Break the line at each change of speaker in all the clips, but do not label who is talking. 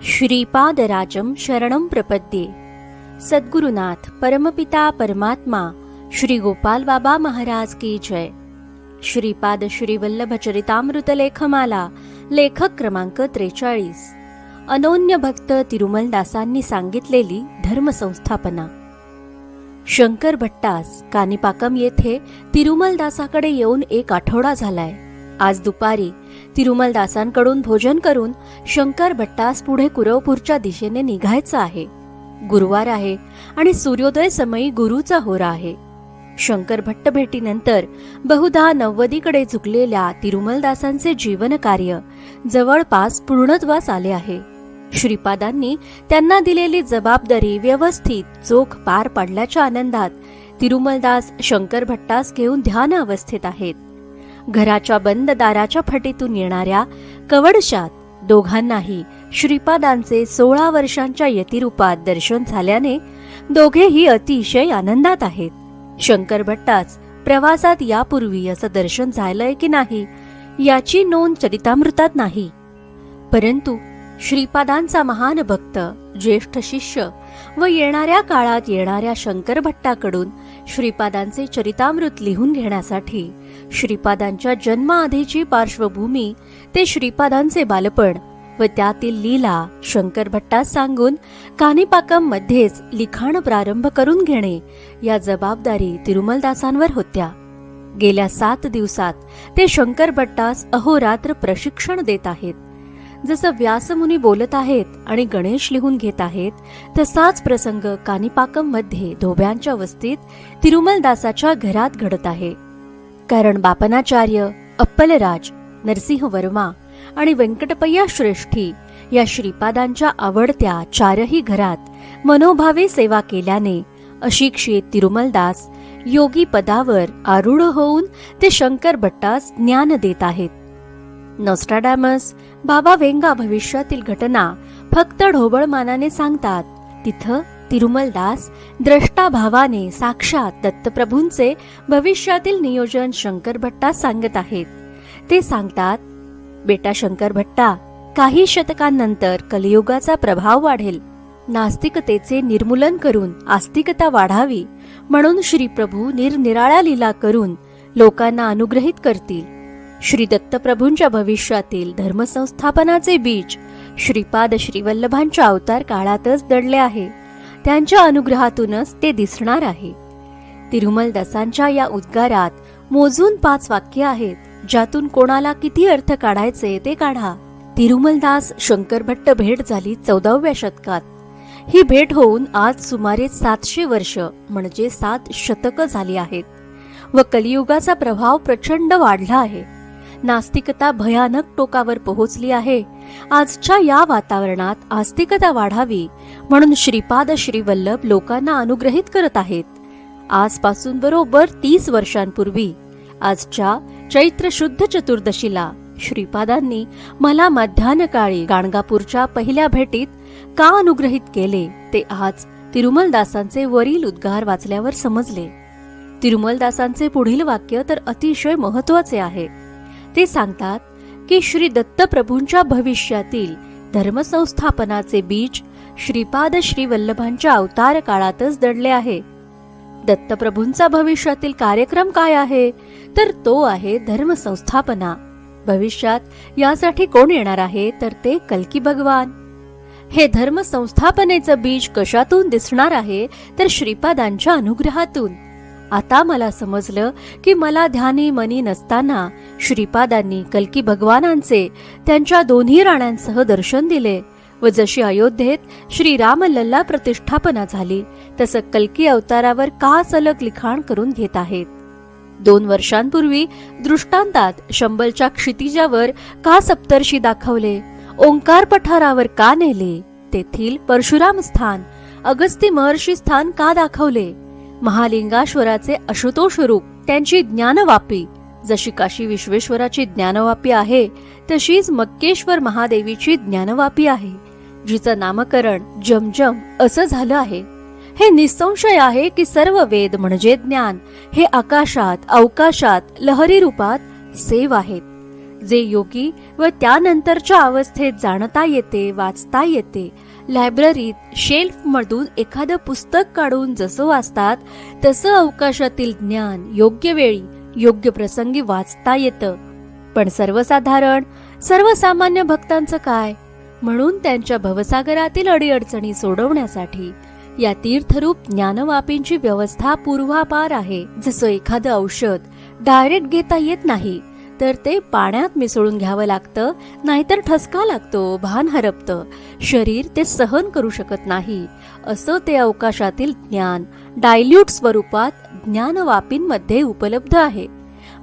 श्रीपादराजं शरणं प्रपद्ये। सद्गुरुनाथ परमपिता परमात्मा श्री गोपाल बाबा महाराज की जय। श्रीपाद श्री वल्लभ चरितामृत लेखमाला, लेखक क्रमांक 43। अनोन्य भक्त तिरुमलदासांनी सांगितलेली धर्मसंस्थापना। शंकर भट्टास कानिपाकम येथे तिरुमलदासाकडे येऊन 1 आठवडा झालाय। आज दुपारी तिरुमलदासांकडून भोजन करून शंकर भट्टास पुढे कुरवपूरच्या दिशेने निघायचं आहे। गुरुवार आहे आणि सूर्योदय समयी गुरुचा होरा आहे। शंकर भट्ट भेटीनंतर बहुधा 90कडे झुकलेल्या तिरुमलदासांचे जीवन कार्य जवळपास पूर्णत्वास आले आहे। श्रीपादांनी त्यांना दिलेली जबाबदारी व्यवस्थित चोख पार पाडल्याच्या आनंदात तिरुमलदास शंकर भट्टास घेऊन ध्यान अवस्थेत आहेत। घराच्या बंद दाराच्या फटीतून येणाऱ्या कवडशात दोघांनाही श्रीपादांचे 16 वर्षांच्या यतिरूपात दर्शन झाल्याने दोघेही अतिशय आनंदात आहेत। शंकर भट्टास प्रवासात यापूर्वी असं दर्शन झालंय की नाही याची नोंद चरितामृतात नाही, परंतु श्रीपादांचा महान भक्त, ज्येष्ठ शिष्य व येणाऱ्या काळात येणाऱ्या शंकर भट्टाकडून श्रीपादांचे चरितामृत लिहून घेण्यासाठी श्रीपादांच्या जन्माआधीची पार्श्वभूमी, ते श्रीपादांचे बालपण व त्यातील लीला शंकर भट्टास सांगून कानिपाकम मध्येच लिखाण प्रारंभ करून घेणे या जबाबदारी तिरुमलदासांवर होत्या। गेल्या 7 दिवसात ते शंकर भट्टास अहोरात्र प्रशिक्षण देत आहेत। जसं व्यासमुनी बोलत आहेत आणि गणेश लिहून घेत आहेत, तसाच प्रसंग कानिपाकम मध्ये धोब्यांच्या वस्तीत तिरुमलदासाच्या घरात घडत आहे। कारण बापनाचार्य, अप्पलराज, नरसिंह वर्मा आणि व्यंकटपय्या श्रेष्ठी या श्रीपादांच्या आवडत्या 4ही घरात मनोभावे सेवा केल्याने अशिक्षित तिरुमलदास योगी पदावर आरूढ होऊन ते शंकर भट्टास ज्ञान देत आहेत। नॉस्ट्राडामस, बाबा वेंगा भविष्यातील घटना फक्त ढोबळमानाने सांगतात, तिथं तिरुमलदास द्रष्टाभावाने साक्षात दत्तप्रभूंचे भविष्यातील नियोजन शंकर भट्टास सांगत आहेत। ते सांगतात, बेटा शंकर भट्टा, काही शतकांनंतर कलियुगाचा प्रभाव वाढेल। नास्तिकतेचे निर्मूलन करून आस्तिकता वाढावी म्हणून श्री प्रभू निरनिराळ्या लीला करून लोकांना अनुग्रहित करतील। श्री दत्तप्रभूंच्या भविष्यातील धर्मसंस्थापनाचे बीज श्रीपाद श्रीवल्लभांच्या अवतार काळातच दडले आहे। त्यांच्या अनुग्रहातूनच ते दिसणार आहे। तिरुमलदासांच्या या उद्गारात मोजून 5 वाक्य आहेत, ज्यातून कोणाला किती अर्थ काढायचे ते काढा। तिरुमलदास शंकर भट्ट भेट झाली 14व्या शतकात। ही भेट होऊन आज सुमारे 700 वर्ष म्हणजे 7 शतकं झाली आहेत व कलियुगाचा प्रभाव प्रचंड वाढला आहे। नास्तिकता भयानक टोकावर पोहोचली आहे। आजच्या या वातावरणात आस्तिकता वाढावी म्हणून श्रीपाद श्रीवल्लभ लोकांना अनुग्रहित करत आहेत। आजपासून बरोबर 30 वर्षांपूर्वी आजच्या चैत्र शुद्ध चतुर्दशीला श्रीपादांनी मला मध्यान्हकाळी गाणगापूरच्या पहिल्या भेटीत का अनुग्रहित केले ते आज तिरुमलदासांचे वरील उद्गार वाचल्यावर समजले। तिरुमलदासांचे पुढील वाक्य तर अतिशय महत्वाचे आहे। ते सांगतात की श्री दत्तप्रभूंच्या भविष्यातील धर्मसंस्थापनाचे बीज श्रीपाद श्रीवल्लभांच्या अवतार काळातच दडले आहे। दत्तप्रभूंचा भविष्यातील कार्यक्रम काय आहे तर तो आहे धर्मसंस्थापना। भविष्यात यासाठी कोण येणार आहे तर ते कल्की भगवान। हे धर्मसंस्थापनेचं बीज कशातून दिसणार आहे तर श्रीपादांच्या अनुग्रहातून। आता मला समजलं की मला ध्यानी मनी नसताना श्रीपादांनी कल्की भगवानांचे त्यांच्या 2 राण्यांसह दर्शन दिले व जशी अयोध्येत श्री रामलल्ला प्रतिष्ठापना झाली तसं कल्की अवतारावर का सलग लिखाण करून घेत आहेत। 2 वर्षांपूर्वी दृष्टांतात शंबलच्या क्षितिजावर का सप्तर्षी दाखवले, ओंकार पठारावर का नेले, तेथील परशुराम स्थान, अगस्ती महर्षी स्थान का दाखवले, महालिंगाश्वराचे अशुतोष रूप, त्यांची ज्ञानवापी, जशी काशी विश्वेश्वराची ज्ञानवापी आहे तशीच मक्केश्वर महादेवीची ज्ञानवापी आहे, जिचं नामकरण जमजम असं झालं आहे। हे निसंशय आहे की सर्व वेद म्हणजे ज्ञान हे आकाशात अवकाशात लहरी रूपात सेव आहेत। जे योगी व त्यानंतरच्या अवस्थेत जाणता येते, वाचता येते. लायब्ररीत शेल्फ मधून एखादं पुस्तक काढून जसं वाचतात तसं अवकाशातील ज्ञान योग्य वेळी योग्य प्रसंगी वाचता येतं. पण सर्वसाधारण सर्वसामान्य भक्तांचं काय? म्हणून त्यांच्या भवसागरातील अडीअडचणी सोडवण्यासाठी या तीर्थरूप ज्ञानवापींची व्यवस्था पूर्वापार आहे. जसं एखादं औषध डायरेक्ट घेता येत नाही, तर ते पाण्यात मिसळून घ्यावं लागतं, नाहीतर ठसका लागतो, भान हरपतं, शरीर ते सहन करू शकत नाही. असं ते अवकाशातील ज्ञान डायल्यूट स्वरूपात ज्ञानवापींमध्ये उपलब्ध आहे.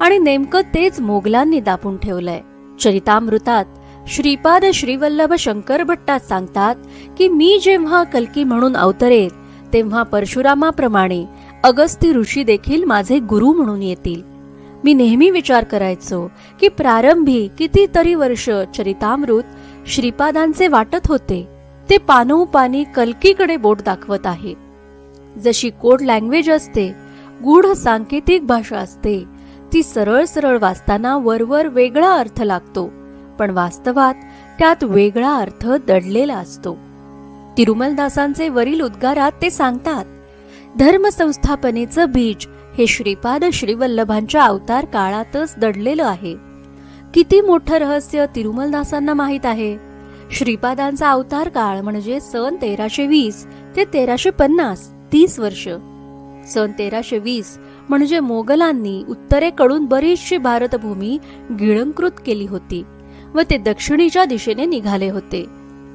आणि नेमकं तेच मोगलांनी दाबून ठेवलंय. चरितामृतात श्रीपाद श्रीवल्लभ शंकर भट्टात सांगतात की मी जेव्हा कल्की म्हणून अवतरेल तेव्हा परशुरामाप्रमाणे अगस्ती ऋषी देखील माझे गुरु म्हणून येतील. मी नेहमी विचार करायचो की प्रारंभी कितीतरी वर्ष चरितामृत श्रीपादांचे वाटत होते ते पानोपानी कल्कीकडे बोट दाखवत आहे. जशी कोड लँग्वेज असते, गूढ सांकेतिक भाषा असते, ती सरळ सरळ वाचताना वरवर वेगळा अर्थ लागतो, पण वास्तवात त्यात वेगळा अर्थ दडलेला असतो. तिरुमलदासांचे वरील उद्गारात ते सांगतात, धर्म संस्थापनेचं बीज हे श्रीपाद श्रीवल्लभांच्या अवतार काळातच दडलेलं आहे. किती मोठं रहस्य तिरुमलदासांना माहीत आहे. श्रीपादांचा अवतार काळ म्हणजे सन 1320 ते 1350, 30 वर्ष. सन 1320 म्हणजे मोगलांनी उत्तरेकडून बरीचशी भारतभूमी गिळंकृत केली होती व ते दक्षिणेच्या दिशेने निघाले होते.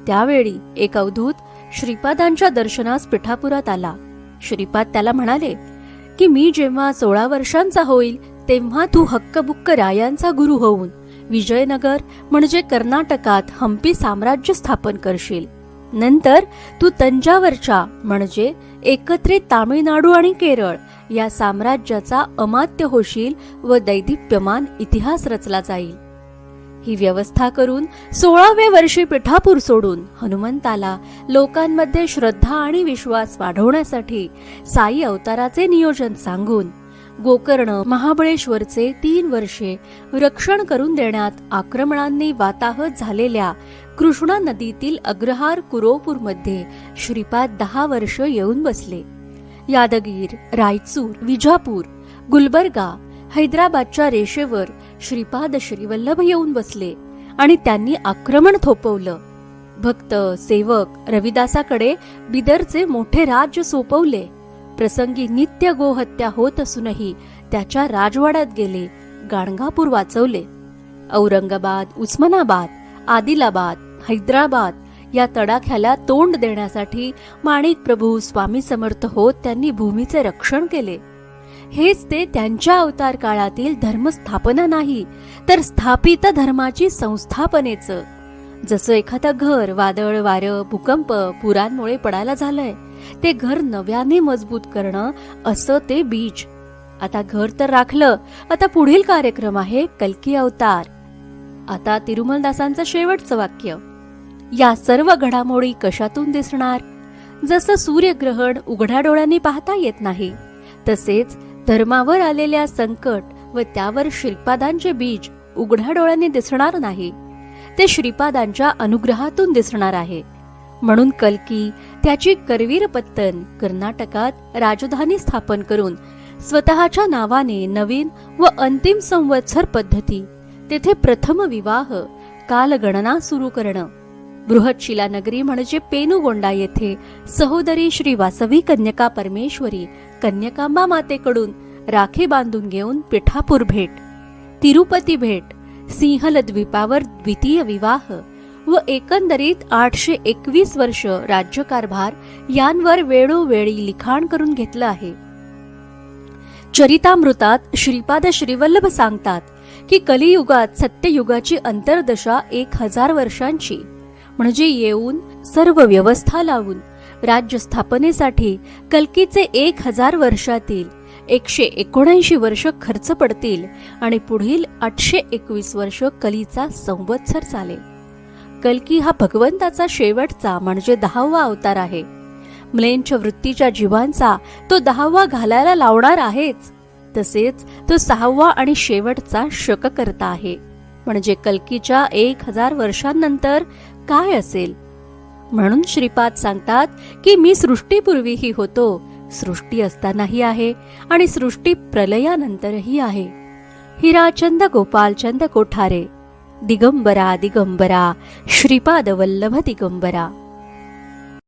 त्यावेळी एक अवधूत श्रीपादांच्या दर्शनास पिठापुरात आला. श्रीपाद त्याला म्हणाले की मी जेव्हा 16 वर्षांचा होईल तेव्हा तू हक्कबुक्क रायांचा गुरु होऊन विजयनगर म्हणजे कर्नाटकात हंपी साम्राज्य स्थापन करशील. नंतर तू तंजावरच्या म्हणजे एकत्रित तामिळनाडू आणि केरळ या साम्राज्याचा अमात्य होशील व दैदिप्यमान इतिहास रचला जाईल. ही व्यवस्था करून 16व्या वर्षी पिठापूर सोडून हनुमंताला लोकांमध्ये श्रद्धा आणि विश्वास वाढवण्यासाठी साई अवताराचे नियोजन सांगून गोकर्ण महाबळेश्वरचे 3 वर्षे रक्षण करून देण्यात आक्रमणांनी वाताहत झालेल्या कृष्णा नदीतील अग्रहार कुरोपूरमध्ये श्रीपाद 10 वर्ष येऊन बसले. यादगीर, रायचूर, विजापूर, गुलबर्गा, हैदराबादच्या रेषेवर श्रीपाद श्रीवल्लभ येऊन बसले आणि त्यांनी आक्रमण थोपवलं. भक्त सेवक रविदासाकडे बिदरचे मोठे राज्य सोपवले. प्रसंगी नित्य गोहत्या होत असूनही त्याच्या राजवाड्यात गेले, गाणगापूर वाचवले. औरंगाबाद, उस्मानाबाद, आदिलाबाद, हैदराबाद या तडाख्याला तोंड देण्यासाठी माणिक प्रभू स्वामी समर्थ होत त्यांनी भूमीचे रक्षण केले. हेच ते त्यांच्या अवतार काळातील धर्मस्थापना नाही, तर स्थापित धर्माची संस्थापनेचं. जसं एखादं घर वादळ, वारं, भूकंप, पुरांमुळे पडायला झालंय, ते घर नव्याने मजबूत करणं असं ते बीज. आता घर तर राखलं, आता पुढील कार्यक्रम आहे कल्की अवतार. आता तिरुमलदासांचं शेवटचं वाक्य. या सर्व घडामोडी कशातून दिसणार? जसं सूर्यग्रहण उघड्या डोळ्यांनी पाहता येत नाही, तसेच धर्मावर आलेल्या संकट व त्यावर श्रीपादांचे बीज उघड्या डोळ्यांनी दिसणार नाही, ते श्रीपादांच्या अनुग्रहातून दिसणार आहे. म्हणून कल्की त्याची करवीर पत्तन कर्नाटकात राजधानी स्थापन करून स्वतःच्या नावाने नवीन व अंतिम संवत्सर पद्धती, तेथे प्रथम विवाह, कालगणना सुरू करणं. बृहतशिला नगरी म्हणजे पेनुगोंडा येथे सहोदरी श्री वासवी कन्यका परमेश्वरी कन्यकांबा मातेकडून राखी बांधून घेऊन पिठापूर भेट, तिरुपती भेट, सिंहल द्वीपावर द्वितीय विवाह व एकंदरीत 821 वर्ष राज्यकारभार यांवर वेळोवेळी लिखाण करून घेतलं आहे. चरितामृतात श्रीपाद श्रीवल्लभ सांगतात की कलियुगात सत्ययुगाची अंतर्दशा 1000 वर्षांची, म्हणजे येऊन सर्व व्यवस्था लावून राज्य स्थापनेसाठी कल्कीचे 1000 वर्षातील 179 वर्ष खर्च पडतील आणि पुढील 821 वर्ष कलीचा संवत्सर चालेल. कल्की हा भगवंताचा शेवटचा म्हणजे 10वा अवतार आहे. म्लेंछ वृत्तीच्या जीवांचा तो 10वा घालायला लावणार आहेच, तसेच तो 6वा आणि शेवटचा शककर्ता आहे. म्हणजे कल्कीच्या 1000 वर्षांनंतर काय असेल. म्हणून श्रीपाद सांगतात की मी सृष्टीपूर्वीही होतो, सृष्टी असतानाही आहे आणि सृष्टी प्रलयानंतरही आहे. हिराचंद गोपालचंद कोठारे. दिगंबरा दिगंबरा श्रीपाद वल्लभ दिगंबरा.